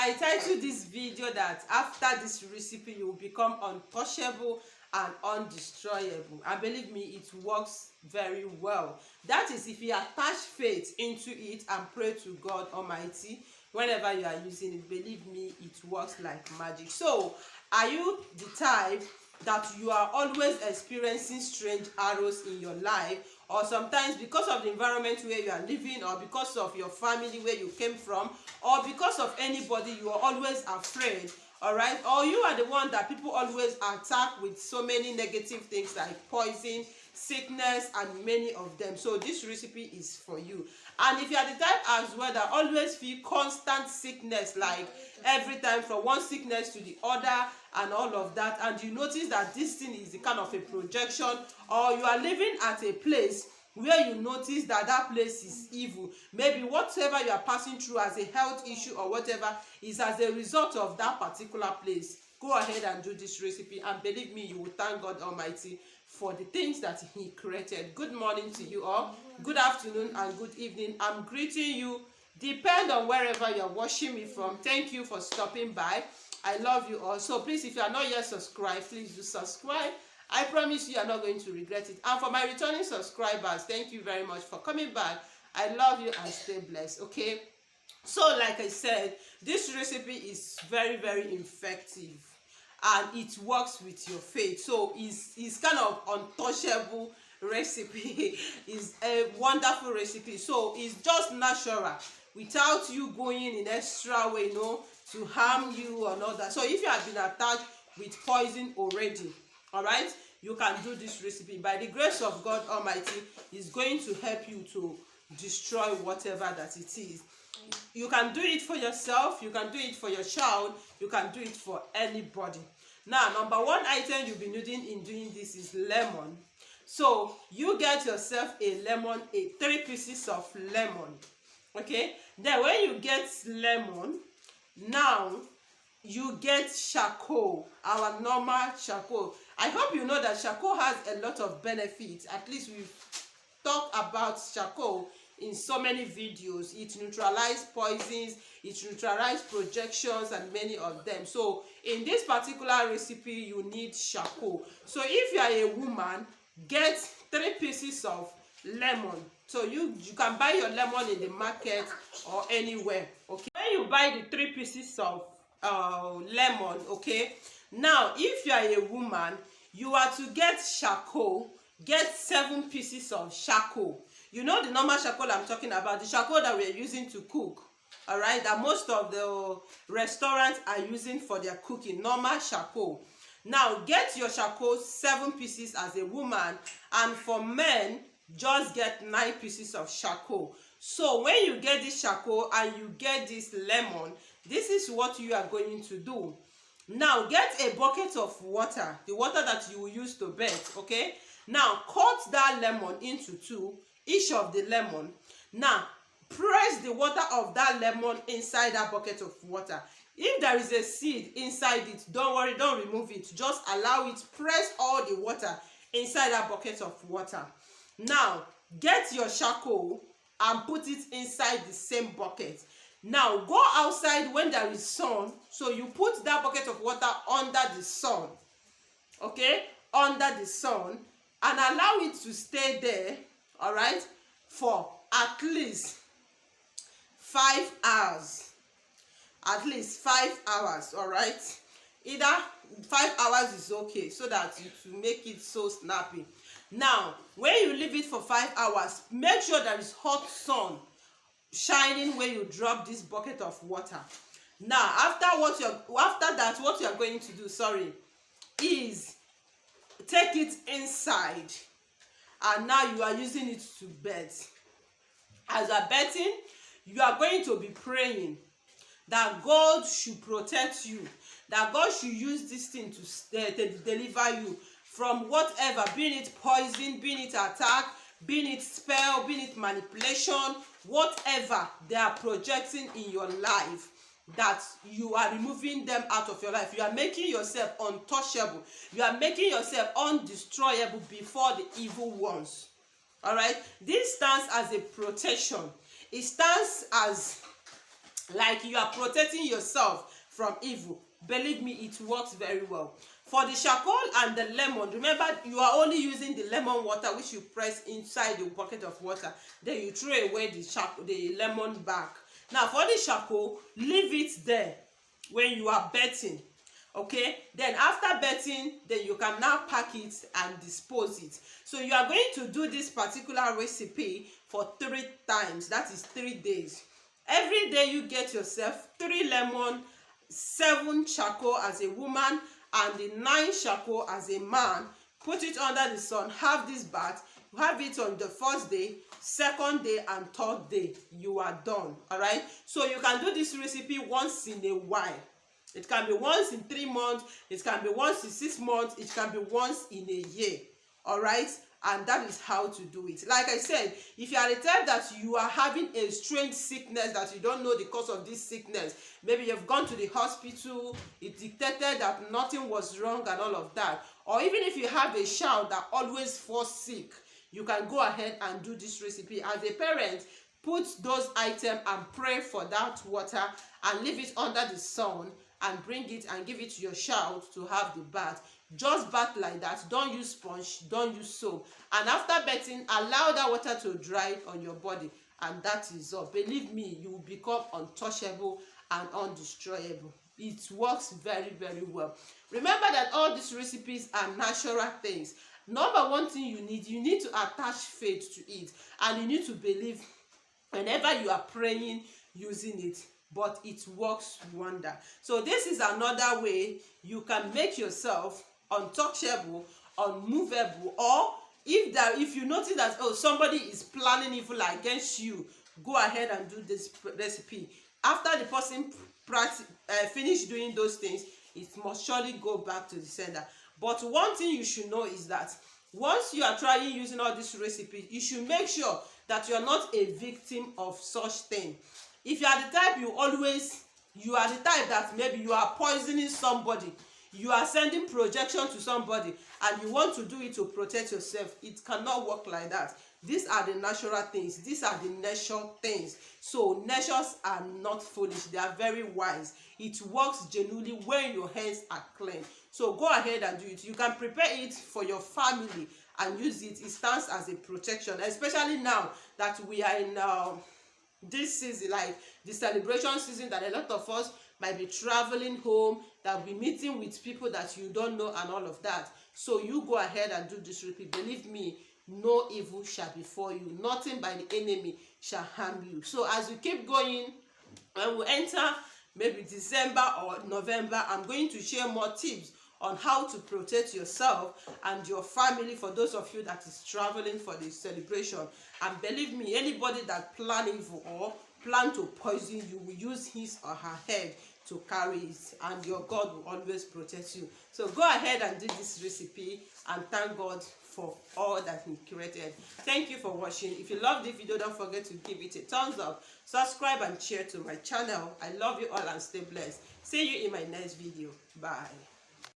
I titled this video that after this recipe you will become untouchable and undestroyable. And believe me, it works very well. That is if you attach faith into it and pray to God Almighty whenever you are using it. Believe me, it works like magic. So are you the type that you are always experiencing strange arrows in your life, or sometimes because of the environment where you are living, or because of your family where you came from, or because of anybody, you are always afraid, all right? Or you are the one that people always attack with so many negative things like poison, sickness, and many of them. So this recipe is for you. And if you are the type as well that always feel constant sickness, like every time from one sickness to the other and all of that, and you notice that this thing is the kind of a projection, or you are living at a place where you notice that that place is evil, maybe whatever you are passing through as a health issue or whatever is as a result of that particular place, go ahead and do this recipe, and believe me, you will thank God Almighty for the things that He created. Good morning to you all, good afternoon and good evening. I'm greeting you, depend on wherever you're watching me from. Thank you for stopping by. I love you all. So please, if you are not yet subscribed, please do subscribe. I promise you are not going to regret it. And for my returning subscribers, thank you very much for coming back. I love you and stay blessed, okay? So like I said, this recipe is very, very effective and it works with your faith. So it's kind of untouchable recipe. It's a wonderful recipe. So it's just natural without you going in extra way, to harm you or not that. So if you have been attached with poison already, all right, you can do this recipe. By the grace of God Almighty, is going to help you to destroy whatever that it is. You can do it for yourself, you can do it for your child, you can do it for anybody. Now, number one item you'll be needing in doing this is lemon. So you get yourself a lemon, 3 pieces of lemon. Okay, then when you get lemon, now you get charcoal, our normal charcoal. I hope you know that charcoal has a lot of benefits. At least we've talked about charcoal in so many videos. It neutralizes poisons, it neutralizes projections, and many of them. So in this particular recipe, you need charcoal. So if you are a woman, get 3 pieces of lemon. So you can buy your lemon in the market or anywhere. Okay, when you buy the 3 pieces of lemon, okay, now if you are a woman, you are to get charcoal. Get 7 pieces of charcoal. You know the normal charcoal I'm talking about, the charcoal that we're using to cook, all right, that most of the restaurants are using for their cooking, normal charcoal. Now get your charcoal 7 pieces as a woman, and for men just get 9 pieces of charcoal. So when you get this charcoal and you get this lemon, this is what you are going to do. Now get a bucket of water, the water that you will use to bathe, okay? Now cut that lemon into 2, each of the lemon. Now press the water of that lemon inside that bucket of water. If there is a seed inside it, don't worry, don't remove it. Just allow it, press all the water inside that bucket of water. Now get your charcoal and put it inside the same bucket. Now go outside when there is sun. So you put that bucket of water under the sun, okay, under the sun, and allow it to stay there, all right, for at least 5 hours. At least 5 hours, all right. Either 5 hours is okay, so that it will make it so snappy. Now when you leave it for 5 hours, make sure there is hot sun shining where you drop this bucket of water. Now after that what you are going to do, is take it inside, and now you are using it to bathe. As you are bathing, you are going to be praying that God should protect you, that God should use this thing to deliver you from whatever, being it poison, being it attack, being it spell, being it manipulation, whatever they are projecting in your life, that you are removing them out of your life. You are making yourself untouchable. You are making yourself undestroyable before the evil ones. All right, this stands as a protection. It stands as like you are protecting yourself from evil. Believe me, it works very well. For the charcoal and the lemon, remember you are only using the lemon water, which you press inside the bucket of water, then you throw away the lemon back. Now for the charcoal, leave it there when you are bathing. Okay, then after bathing, then you can now pack it and dispose it. So you are going to do this particular recipe for 3 times, that is 3 days. Every day you get yourself 3 lemon, 7 charcoal as a woman, and the 9 charcoal as a man. Put it under the sun, have this bath. You have it on the first day, second day, and third day. You are done. All right, so you can do this recipe once in a while. It can be once in 3 months, it can be once in 6 months, it can be once in a year. All right, and that is how to do it. Like I said, if you are the type that you are having a strange sickness that you don't know the cause of this sickness, maybe you've gone to the hospital, it detected that nothing was wrong and all of that, or even if you have a child that always falls sick, you can go ahead and do this recipe. As a parent, put those items and pray for that water and leave it under the sun and bring it and give it to your child to have the bath. Just bath like that. Don't use sponge, don't use soap. And after bathing, allow that water to dry on your body, and that is all. Believe me, you will become untouchable and undestroyable. It works very, very well. Remember that all these recipes are natural things. Number one thing you need to attach faith to it, and you need to believe whenever you are praying using it. But it works wonder. So this is another way you can make yourself untouchable, unmovable, or if you notice that somebody is planning evil against you, go ahead and do this recipe. After the person finish doing those things, it must surely go back to the sender. But one thing you should know is that once you are trying using all these recipes, you should make sure that you are not a victim of such thing. If you are the type you are the type that maybe you are poisoning somebody, you are sending projection to somebody, and you want to do it to protect yourself, it cannot work like that. These are the natural things. These are the nature things. So natures are not foolish. They are very wise. It works genuinely when your hands are clean. So go ahead and do it. You can prepare it for your family and use it. It stands as a protection, especially now that we are in this season, like the celebration season, that a lot of us might be traveling home, that will be meeting with people that you don't know and all of that. So you go ahead and do this repeat. Believe me, no evil shall befall you. Nothing by the enemy shall harm you. So as you keep going, when we enter maybe December or November, I'm going to share more tips on how to protect yourself and your family for those of you that is traveling for the celebration. And believe me, anybody that plan evil or plan to poison you will use his or her head to carry it, and your God will always protect you. So go ahead and do this recipe and thank God for all that he created. Thank you for watching. If you love the video, don't forget to give it a thumbs up, subscribe and share to my channel. I love you all and stay blessed. See you in my next video. Bye.